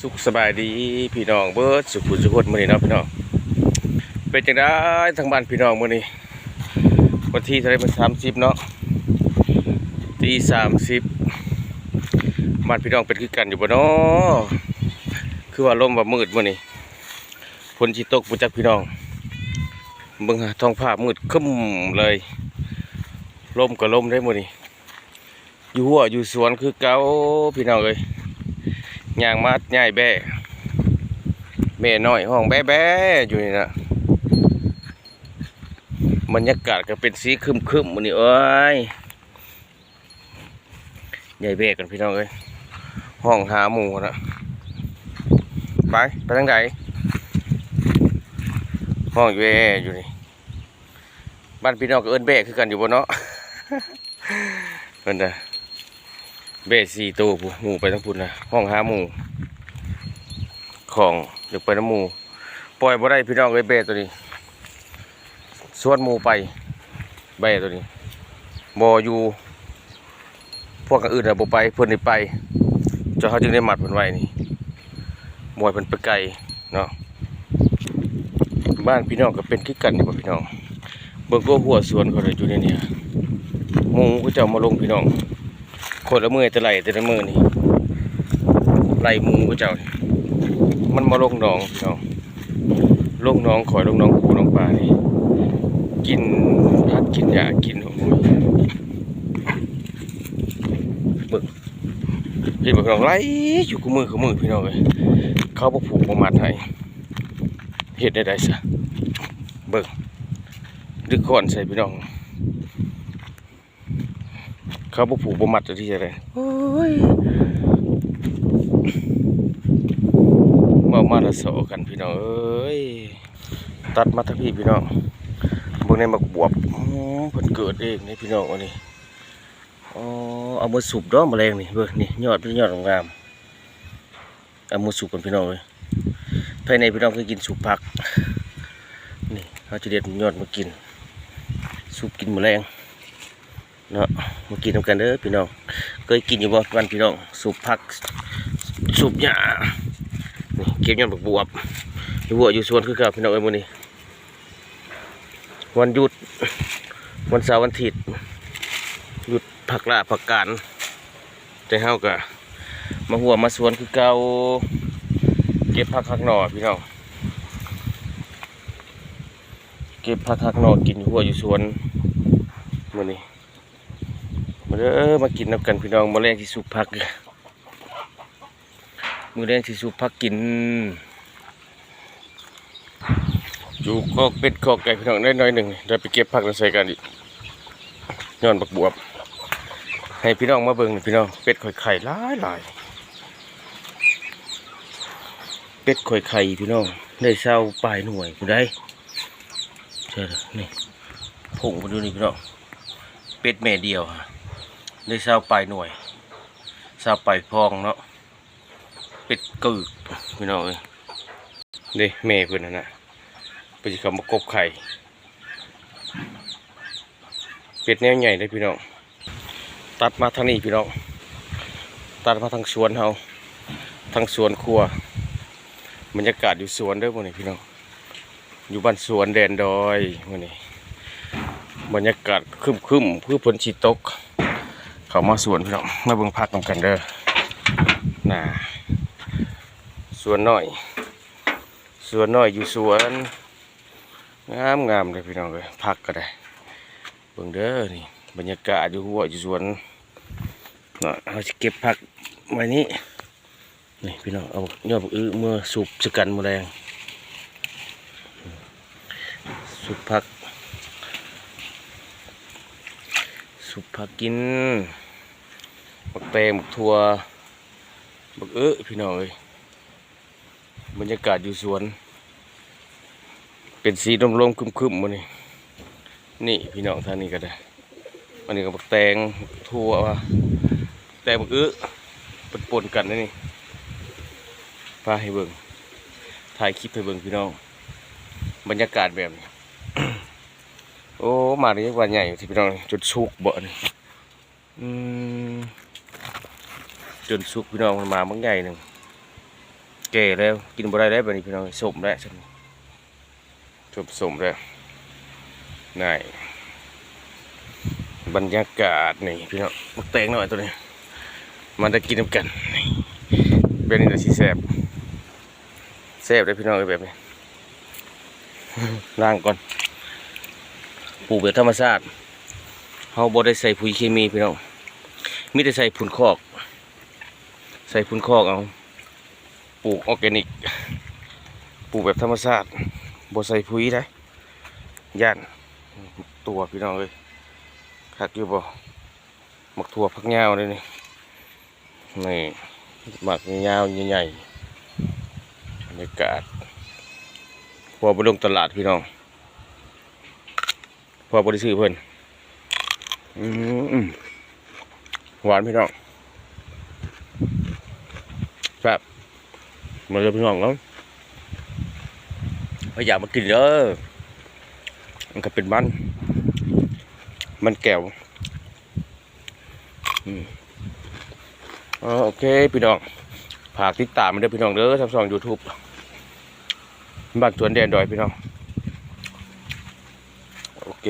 สุขสบายดีพี่น้องเบิร์ดสุขุสุขมื้อนี้เนาะพี่น้องเป็นจังได๋ทางบ้านพี่น้องมื้อนี้วันที่เท่าไหร่มัน30เนาะที่30บ้านพี่น้องเป็นคือกันอยู่บ่เนาะคือว่าลมว่ามืดมื้อนี้ฝนสิตกบ่จักพี่น้องเบิ่งหาท้องฟ้ามืดครึ้มเลยลมก็ลมได้มื้อนี้อยู่หัวอยู่สวนคือเก่าพี่น้องเอ้ยย่างมาใหญ่แบ่แม่น้อยห้องแบ่อยู่นี่นะบรรยากาศก็เป็นสีครึมๆมื้อนี้เอ้ยใหญ่แบ่กันพี่น้องเอ้ยห้องหาหมู่นะไปทางใดห้องอยู่อยู่นี่บ้านพี่น้องก็เอิ้นแบ่คือกันอยู่บ่เนาะเพิ่นน่ะแบ่4ตัวผู้หมู่ไปทางพุ่นน่ะห้องหาหมู่ของเดี๋ยวไปน้ำหมูปล่อยบ่ได้พี่น้องเอ้ยแบ่ตัวนี้สวนหมูไปแบ่ตัวนี้บ่อยู่พวกอื่นน่ะบ่ไปเพิ่นได้ไปเจ้าเขาจึงได้มัดเพิ่นไว้นี่บ่ให้เพิ่นไปไกลเนาะบ้านพี่น้องก็เป็นคือกันนี่บ่พี่น้องเบิ่งก็หัวสวนเขาเลยอยู่ในนี้หมูก็จะมาลงพี่น้องคนละมื้อแต่ไหลแต่ละมื้อนี่ไหลหมูก็เจ้ามันมาลงหนองพี่น้องลงหนองขอยลงหนองปูหนองปลานี่กินผักกินหญ้ากินโอ้ยเบิ่งเห็นบ่พี่น้องไหลอยู่คู่มือพี่น้องเอ้ยเขาบ่ผูกบ่มัดให้เฮ็ดได้ซะเบิ่งดึกก่อนใส่พี่น้องเขาบ่ผูกบ่มัดที่จะได้โอ้ยมาละโสกันพี่น้องเอ้ยตัดมาทั้งพี่น้องเบิ่งในมักบวบเพิ่นเกิดเองนี่พี่น้องอันนี้อ๋อเอามาสูบดอกแมลงนี่เบิ่งนี่ยอดเป็นยอดงามเอามาสูบกันพี่น้องเอ้ยภายในพี่น้องเคยกินสูบผักนี่เขาจะเด็ดยอดมากินสูบกินแมลงเนาะมากินกันเด้อพี่น้องเคยกินอยู่บ่วันพี่น้องสูบผักสูบหญ้าเก็บยอดบักบวบอยู่สวนคือกับพี่น้องเอ้ยมื้อนี้วันหยุดวันเสาร์วันอาทิตย์หยุดพักละพักการแต่เฮาก็มาหัวมาสวนคือเก่าเก็บผักหน่อพี่น้องเก็บผักหน่อกินหัวอยู่สวนมื้อนี้มาเด้อมากินนำกันพี่น้องมาแลงที่สุกผักมือแดงที่สูบพักกินอยู่ก็เป็ดก็ไก่พี่น้องได้น้อยหนึ่งเดี๋ยวไปเก็บผักแล้วใส่กันอีกย้อนบักบวบให้พี่น้องมาเบิ่งพี่น้องเป็ดข่อยไข่หลายเป็ดข่อยไข่พี่น้องได้เศร้าปลายหน่วยผู้ใดเช่นี่ผงมาดูนี่พี่น้องเป็ดแม่เดียวได้เศร้าปลายหน่วยเศร้าปลายพองเนาะเป็ดกึกพี่น้องเอ้ยนี่แม่เพื่อนนะไปจะเขามากบไข่เป็ดแนวใหญ่เลยพี่น้องตัดมาทางนี้พี่น้องตัดมาทางสวนเฮาทางสวนครัวบรรยากาศอยู่สวนเด้อวันนี้พี่น้องอยู่บ้านสวนแดนดอยวันนี้บรรยากาศครึมเพื่อฝนชีตกเขามาสวนพี่น้องมาเบิ่งพักกันเด้อน่ะสวนน้อยอยู่สวนงามเลยพี่น้องเลยพักก็ได้เบิ่งเด้อนี่บรรยากาศอยู่หัวอยู่สวนเนาะเราจะเก็บผักไว้นี้นี่พี่น้องเอายอดเมื่อสูบสกันแมลงสูบผักกินบักแตงบักทั่วบักพี่น้องเลยบรรยากาศอยู่สวนเป็นสีลมๆคึมๆมันนี่พี่น้องท่านนี้ก็ได้อันนี้ก็บักแตงทั่วแตงบักปนกันนี่พาให้เบิ่งถ่ายคลิปให้เบิ่งพี่น้องบรรยากาศแบบนี้ โอ้มาเรียกว่าใหญ่ที่พี่น้องจนสุกบ่นี่จนสุกพี่น้องมันมาบางใหญ่หนึ่ง แก่แล้วกินบ่ได้แล้วบัดนี้พี่น้องสมแล้วสมแล้วนี่บรรยากาศนี่พี่น้องมักแตงหน่อยตัวนี้มันจะกินน้ำกันนี่เป็นนี่สิแซ่บได้พี่น้องแบบนี้ล้างก่อนปลูกแบบธรรมชาติเฮาบ่ได้ใส่ปุ๋ยเคมีพี่น้องมีแต่ใส่ผุนคอกเอาปลูกออร์แกนิกปลูกแบบธรรมชาติบ่ใส่ปุ๋ยได้ย่านตัวพี่น้องเลยคักอยู่บ่หมักถั่วผักยาวเลยนี่หมักยาวใหญ่ๆบรรยากาศพอไปลงตลาดพี่น้องพอบริสุทธิ์เพิ่นหวานพี่น้องครับมาเลยพี่น้องเนาะพยายามมากินเด้อมันก็เป็นมันแก้วโอเคพี่น้องฝากติดตามมันด้วยพี่น้องเด้อทางช่อง YouTube บ้านสวนแดนดอยพี่น้องโอเค